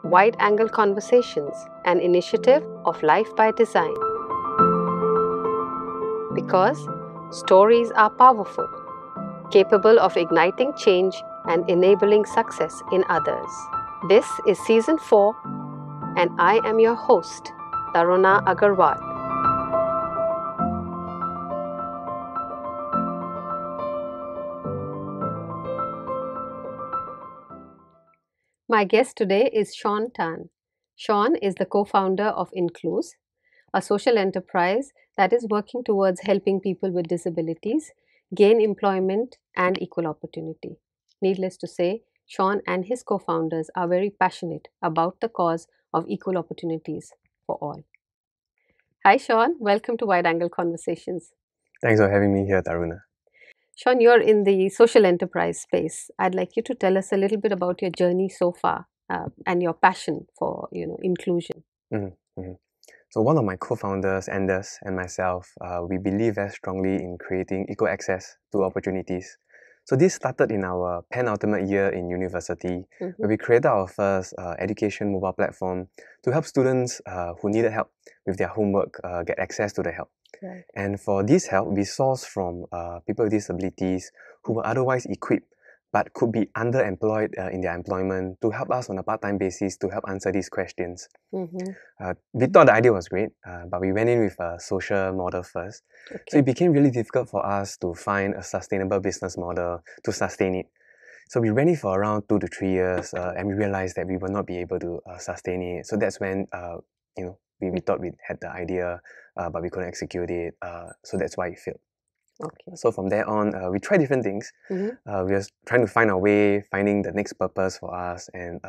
Wide Angle Conversations, an initiative of Life by Design. Because stories are powerful, capable of igniting change and enabling success in others. This is Season 4, and I am your host, Taruna Agarwal. My guest today is Shaun Tan. Shaun is the co-founder of Inclus, a social enterprise that is working towards helping people with disabilities gain employment and equal opportunity. Needless to say, Shaun and his co-founders are very passionate about the cause of equal opportunities for all. Hi Shaun, welcome to Wide Angle Conversations. Thanks for having me here, Taruna. Shaun, you're in the social enterprise space. I'd like you to tell us a little bit about your journey so far and your passion for inclusion. So one of my co-founders, Anders, and myself, we believe very strongly in creating equal access to opportunities. So this started in our penultimate year in university, where we created our first education mobile platform to help students who needed help with their homework get access to the help. Right. And for this help, we sourced from people with disabilities who were otherwise equipped but could be underemployed in their employment to help us on a part-time basis to help answer these questions. We thought the idea was great, but we went in with a social model first. Okay. So it became really difficult for us to find a sustainable business model to sustain it. So we ran it for around 2 to 3 years, and we realized that we will not be able to sustain it. So that's when we thought we had the idea, but we couldn't execute it. So that's why it failed. Okay. So from there on, we tried different things. We were trying to find our way, finding the next purpose for us, and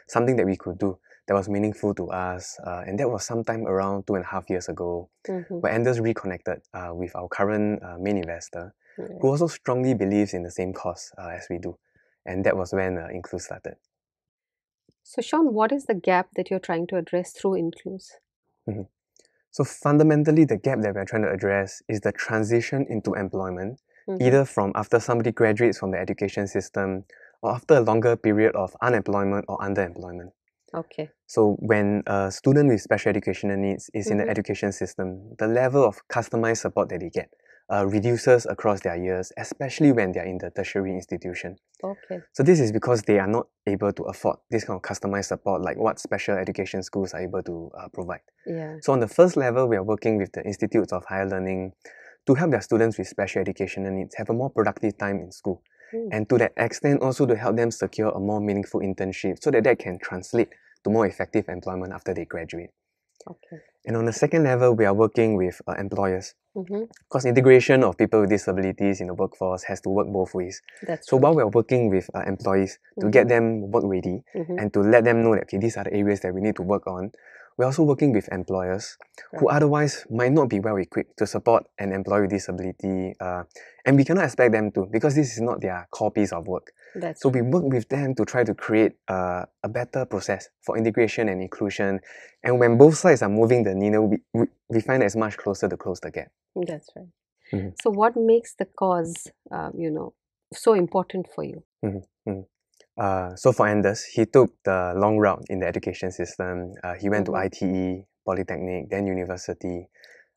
something that we could do that was meaningful to us. And that was sometime around 2.5 years ago, where Anders reconnected with our current main investor, who also strongly believes in the same cause as we do. And that was when Inclus started. So Shaun, what is the gap that you're trying to address through Inclus? So fundamentally, the gap that we're trying to address is the transition into employment, either from after somebody graduates from the education system or after a longer period of unemployment or underemployment. Okay. So when a student with special educational needs is in the education system, the level of customized support that they get reduces across their years, especially when they're in the tertiary institution. Okay. So this is because they are not able to afford this kind of customized support like what special education schools are able to provide. Yeah. So on the first level, we are working with the Institutes of Higher Learning to help their students with special educational needs have a more productive time in school. And to that extent, also to help them secure a more meaningful internship so that that can translate to more effective employment after they graduate. Okay. And on the second level, we are working with employers. Because integration of people with disabilities in the workforce has to work both ways. That's So true. while we're working with employees to get them work ready and to let them know that okay, these are the areas that we need to work on, we're also working with employers who otherwise might not be well equipped to support an employee with disability, and we cannot expect them to because this is not their core piece of work. That's So true. we work with them to try to create a better process for integration and inclusion. And when both sides are moving the needle, we find that it's much closer to close the gap. That's right. So what makes the cause, so important for you? So for Anders, he took the long route in the education system. He went to ITE, Polytechnic, then university.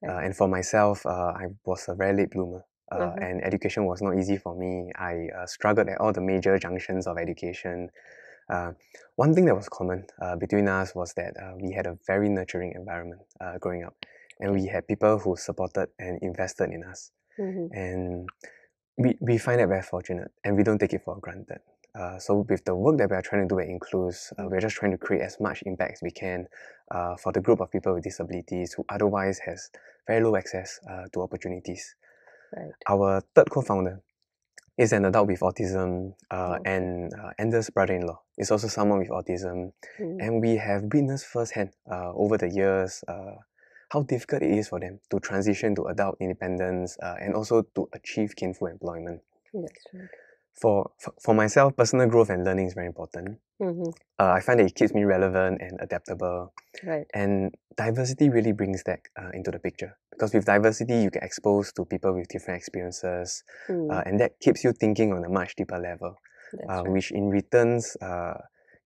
And for myself, I was a very late bloomer. And education was not easy for me. I struggled at all the major junctions of education. One thing that was common between us was that we had a very nurturing environment growing up. And we had people who supported and invested in us. And we find that very fortunate and we don't take it for granted. So with the work that we are trying to do at Inclus, we're just trying to create as much impact as we can for the group of people with disabilities who otherwise has very low access to opportunities. Right. Our third co-founder is an adult with autism, and Anders' brother-in-law is also someone with autism. And we have witnessed firsthand over the years how difficult it is for them to transition to adult independence and also to achieve gainful employment. That's right. For myself, personal growth and learning is very important. I find that it keeps me relevant and adaptable. Right. And diversity really brings that into the picture. Because with diversity, you get exposed to people with different experiences. And that keeps you thinking on a much deeper level, which in returns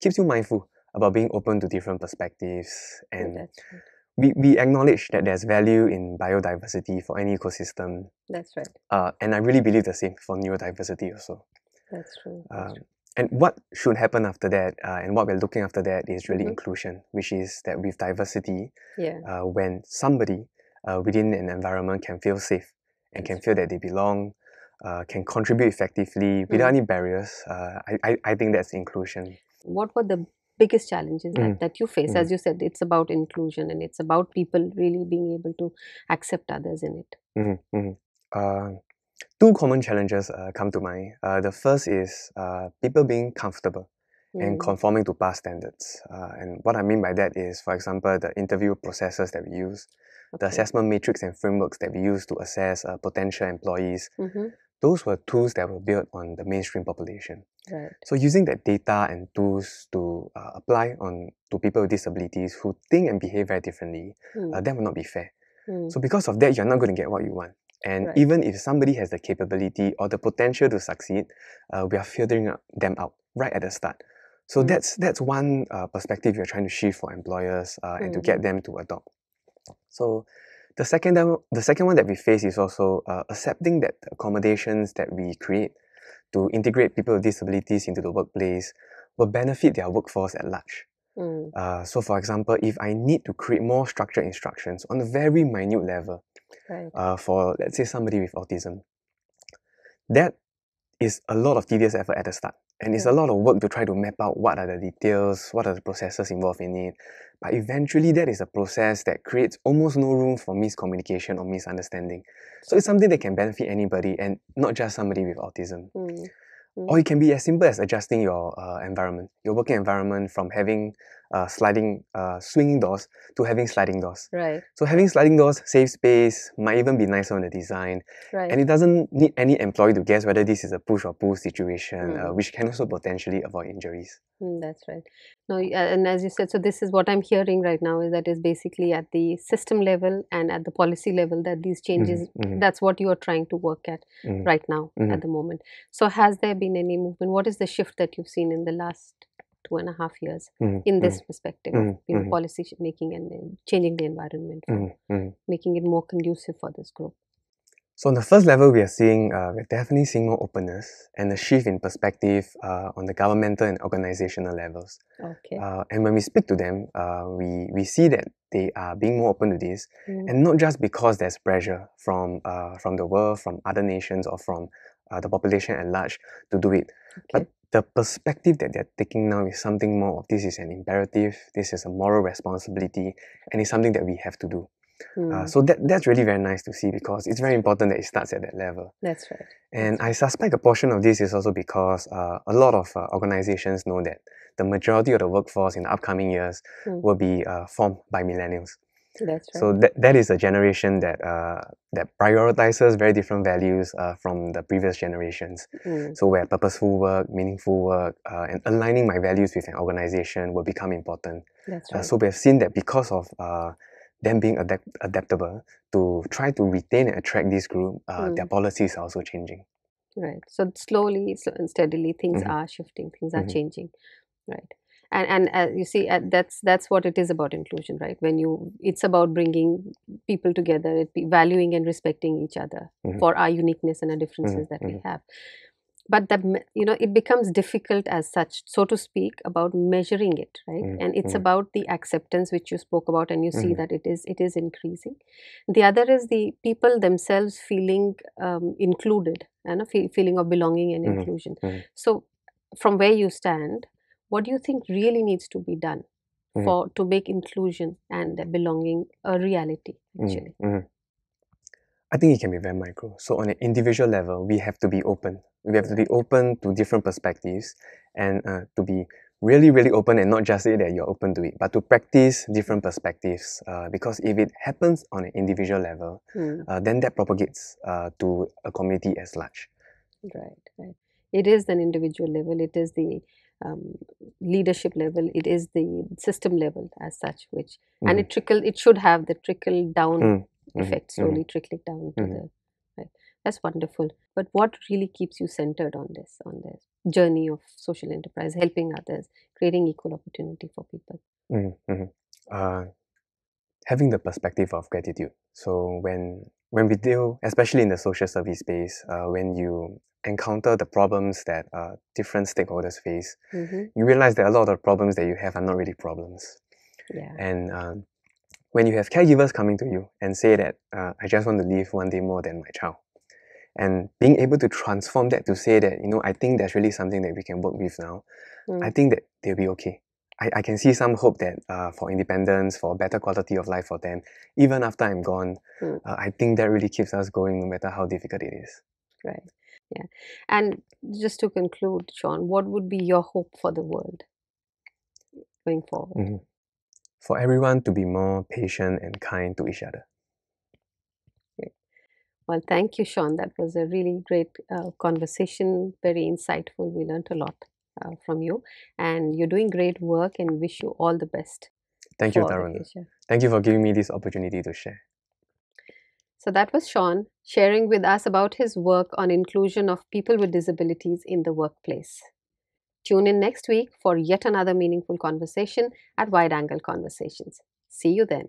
keeps you mindful about being open to different perspectives, and That's right. we acknowledge that there's value in biodiversity for any ecosystem. That's right. And I really believe the same for neurodiversity also. That's true. That's true. And what should happen after that, and what we're looking after that, is really Mhm. inclusion, which is that with diversity, Yeah. when somebody within an environment can feel safe and can feel that they belong, can contribute effectively without any barriers, I think that's inclusion. What were the biggest challenges that you face? As you said, it's about inclusion and it's about people really being able to accept others in it. Two common challenges come to mind. The first is people being comfortable and conforming to past standards. And what I mean by that is, for example, the interview processes that we use, the assessment matrix and frameworks that we use to assess potential employees. Those were tools that were built on the mainstream population. Right. So using that data and tools to apply to people with disabilities who think and behave very differently, that would not be fair. So because of that, you're not going to get what you want. And even if somebody has the capability or the potential to succeed, we are filtering them out right at the start. So that's one perspective you're trying to shift for employers and to get them to adopt. So the second one that we face is also accepting that the accommodations that we create to integrate people with disabilities into the workplace will benefit their workforce at large. So for example, if I need to create more structured instructions on a very minute level for, let's say, somebody with autism, that is a lot of tedious effort at the start. And it's a lot of work to try to map out what are the details, what are the processes involved in it. But eventually that is a process that creates almost no room for miscommunication or misunderstanding. So it's something that can benefit anybody and not just somebody with autism. Or it can be as simple as adjusting your environment, your working environment, from having swinging doors to having sliding doors. Right. So having sliding doors saves space, might even be nicer on the design. And it doesn't need any employee to guess whether this is a push or pull situation, which can also potentially avoid injuries. That's right. No, and as you said, so this is what I'm hearing right now, is that is basically at the system level and at the policy level that these changes, that's what you are trying to work at right now at the moment. So has there been any movement? What is the shift that you've seen in the last 2.5 years in this perspective of policy making and changing the environment, making it more conducive for this group? So on the first level, we're definitely seeing more openness and a shift in perspective on the governmental and organizational levels. Okay. And when we speak to them, we see that they are being more open to this, and not just because there's pressure from the world, from other nations, or from the population at large to do it. But the perspective that they're taking now is something more of, this is an imperative, this is a moral responsibility, and it's something that we have to do. So that's really very nice to see, because it's very important that it starts at that level. That's right. And I suspect a portion of this is also because a lot of organizations know that the majority of the workforce in the upcoming years will be formed by millennials. That's right. So that is a generation that prioritizes very different values from the previous generations. So where purposeful work, meaningful work, and aligning my values with an organization will become important. That's right. So we have seen that because of them being adaptable to try to retain and attract this group, their policies are also changing. Right. So slowly and steadily, things are shifting, things are changing. Right. And you see, that's what it is about inclusion, right? It's about bringing people together, valuing and respecting each other for our uniqueness and our differences that we have. But it becomes difficult as such, so to speak, about measuring it, right? And it's about the acceptance which you spoke about, and you see that it is increasing. The other is the people themselves feeling included, and a feeling of belonging and inclusion. So from where you stand, what do you think really needs to be done to make inclusion and belonging a reality, actually? I think it can be very micro. So on an individual level, we have to be open. We have to be open to different perspectives, and to be really, really open, and not just say that you're open to it, but to practice different perspectives. Because if it happens on an individual level, then that propagates to a community as large. Right. It is an individual level, it is the leadership level, it is the system level as such, and it should have the trickle down effect, slowly trickling down to the, right. That's wonderful. But what really keeps you centered on this? journey of social enterprise, helping others, creating equal opportunity for people? Mm-hmm. Uh, Having the perspective of gratitude. So when we deal, especially in the social service space, when you encounter the problems that different stakeholders face, Mm-hmm. you realize that a lot of the problems that you have are not really problems. Yeah. And when you have caregivers coming to you and say that I just want to live one day more than my child, and being able to transform that to say that, I think there's really something that we can work with now, I Mm. think that they'll be okay. I can see some hope that for independence, for better quality of life for them, even after I'm gone, Mm. I think that really keeps us going no matter how difficult it is. Right. Yeah. And just to conclude, Shaun, what would be your hope for the world going forward? Mhm. For everyone to be more patient and kind to each other. Great. Well, thank you, Shaun. That was a really great conversation, very insightful. We learned a lot from you, and you're doing great work, and wish you all the best Thank you, for the Taruna. future. Thank you for giving me this opportunity to share. So that was Shaun sharing with us about his work on inclusion of people with disabilities in the workplace. Tune in next week for yet another meaningful conversation at Wide Angle Conversations. See you then.